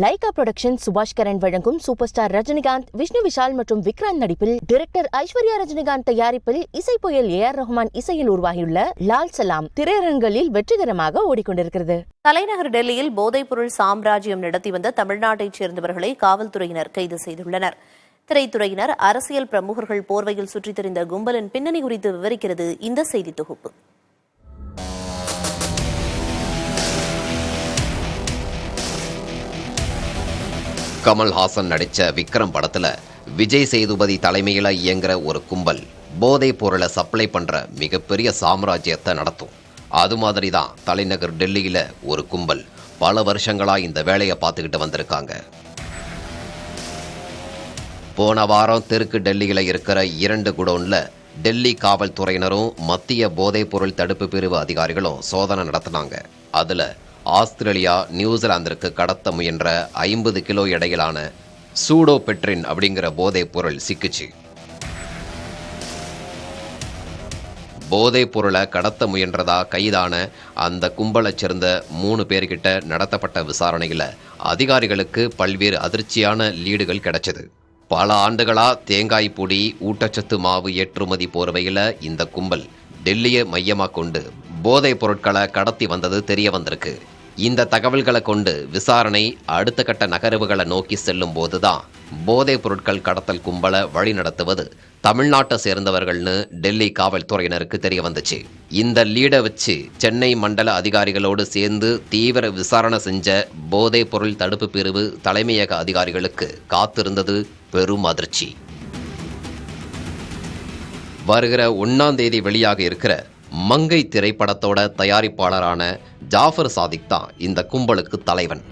Lyca production சுபாஷ் கரன் வழங்கும் super star Rajinikanth, Vishnu Vishal மற்றும் விக்ராந்த் நடிப்பில் டைரக்டர் ஐஸ்வர்யா ரஜினிகாந்த் தயாரிப்பில் இசை புயல் ஏஆர் ரஹ்மான் இசையில் உருவாகியுள்ள லால் சலாம் திரையரங்குகளில் வெற்றிகரமாக ஓடிக்கொண்டிருக்கிறது. தலைநகர் டெல்லியில் போதைப்பொருள் சாம்ராஜ்யம் நடத்தி வந்த தமிழ்நாட்டைச் சேர்ந்தவர்களை காவல்துறையினர் கைது செய்துள்ளனர். திரைத்துறையினர், அரசியல் பிரமுகர்கள் போர்வையில் சுற்றித் திரிந்த கும்பலின் பின்னணி குறித்து விவரிக்கிறது இந்த செய்தி தொகுப்பு. கமல்ஹாசன் நடிச்ச விக்ரம் படத்துல விஜய் சேதுபதி தலைமையில இயங்குற ஒரு கும்பல் போதைப் பொருளை சப்ளை பண்ற மிகப்பெரிய சாம்ராஜ்யத்தை நடத்தும். அது மாதிரி தான் தலைநகர் டெல்லியில ஒரு கும்பல் பல வருஷங்களா இந்த வேலையை பார்த்துக்கிட்டு வந்திருக்காங்க. போன வாரம் தெற்கு டெல்லியில இருக்கிற 2 குடோன்ல டெல்லி காவல்துறையினரும் மத்திய போதைப் பொருள் தடுப்பு பிரிவு அதிகாரிகளும் சோதனை நடத்தினாங்க. அதுல ஆஸ்திரேலியா, நியூசிலாந்திற்கு கடத்த முயன்ற 50 கிலோ எடையிலான சூடோபெட்ரின் அப்படிங்கிற போதைப் பொருள் சிக்கிச்சு. போதைப் பொருளை கடத்த முயன்றதா கைதான அந்த கும்பலைச் சேர்ந்த 3 பேர்கிட்ட நடத்தப்பட்ட விசாரணையில் அதிகாரிகளுக்கு பல்வேறு அதிர்ச்சியான லீடுகள் கிடைச்சது. பல ஆண்டுகளா தேங்காய் பொடி, ஊட்டச்சத்து மாவு ஏற்றுமதி போர்வையில் இந்த கும்பல் டெல்லியை மையமாக கொண்டு போதைப் பொருட்களை கடத்தி வந்தது தெரிய வந்திருக்கு. இந்த தகவல்களை கொண்டு விசாரணை அடுத்த கட்ட நகர்வுகளை நோக்கி செல்லும் போதுதான் போதைப் பொருட்கள் கடத்தல் கும்பலை வழி நடத்துவது தமிழ்நாட்டை சேர்ந்தவர்கள்னு டெல்லி காவல்துறையினருக்கு தெரிய வந்துச்சு. இந்த லீடை வச்சு சென்னை மண்டல அதிகாரிகளோடு சேர்ந்து தீவிர விசாரணை செஞ்ச போதைப் பொருள் தடுப்பு பிரிவு தலைமையக அதிகாரிகளுக்கு காத்திருந்தது பெரும் அதிர்ச்சி. வருகிற 1ஆம் தேதி வெளியாக இருக்கிற மங்கை திரைப்படத்தோட தயாரிப்பாளரான ஜாஃபர் சாதிக் தான் இந்த கும்பலுக்கு தலைவன்.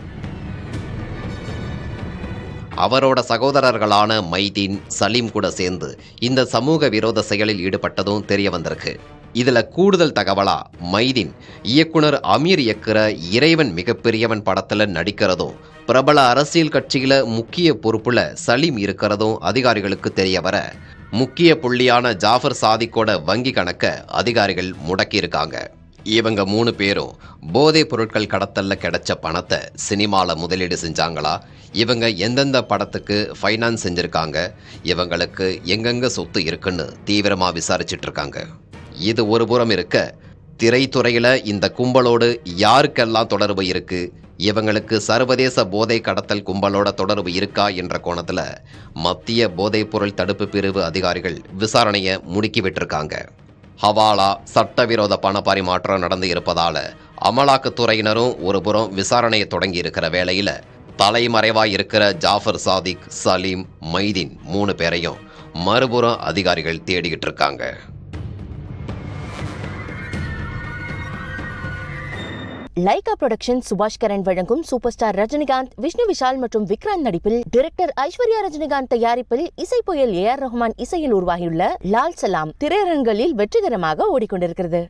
அவரோட சகோதரர்களான மைதீன், சலீம் கூட சேர்ந்து இந்த சமூக விரோத செயலில் ஈடுபட்டதும் தெரிய வந்திருக்கு. இதுல கூடுதல் தகவலா மைதீன் இயக்குனர் அமீர் இயக்குற இறைவன் மிகப்பெரியவன் படத்துல நடிக்கிறதும், பிரபல அரசியல் கட்சியில முக்கிய பொறுப்புல சலீம் இருக்கிறதும் அதிகாரிகளுக்கு தெரிய வர, முக்கிய புள்ளியான ஜாஃபர் சாதிக்கோட வங்கி கணக்க அதிகாரிகள் முடக்கியிருக்காங்க. இவங்க 3 பேரும் போதைப் பொருட்கள் கடத்தல்ல கிடைச்ச பணத்தை சினிமாவில் முதலீடு செஞ்சாங்களா, இவங்க எந்தெந்த படத்துக்கு ஃபைனான்ஸ் செஞ்சுருக்காங்க, இவங்களுக்கு எங்கெங்க சொத்து இருக்குன்னு தீவிரமாக விசாரிச்சுட்டு இருக்காங்க. இது ஒரு புறம் இருக்க, திரைத்துறையில் இந்த கும்பலோடு யாருக்கெல்லாம் தொடர்பு இருக்கு, இவங்களுக்கு சர்வதேச போதை கடத்தல் கும்பலோட தொடர்பு இருக்கா என்ற கோணத்தில் மத்திய போதைப் பொருள் தடுப்பு பிரிவு அதிகாரிகள் விசாரணையை முடுக்கி விட்டிருக்காங்க. ஹவாலா, சட்டவிரோத பண பரிமாற்றம் நடந்து இருப்பதால அமலாக்கத்துறையினரும் ஒரு புறம் விசாரணையை தொடங்கி இருக்கிற வேளையில தலைமறைவாய் இருக்கிற ஜாஃபர் சாதிக், சலீம், மைதீன் 3 பேரையும் மறுபுறம் அதிகாரிகள் தேடிக்கிட்டு இருக்காங்க. லைகா புரொடக்ஷன் சுபாஷ் கரன் வழங்கும் சூப்பர் ஸ்டார் ரஜினிகாந்த், விஷ்ணு விஷால் மற்றும் விக்ராந்த் நடிப்பில் டைரக்டர் ஐஸ்வர்யா ரஜினிகாந்த் தயாரிப்பில் இசை புயல் ஏஆர் ரஹ்மான் இசையில் உருவாகியுள்ள லால் சலாம் திரையரங்குகளில் வெற்றிகரமாக ஓடிக்கொண்டிருக்கிறது.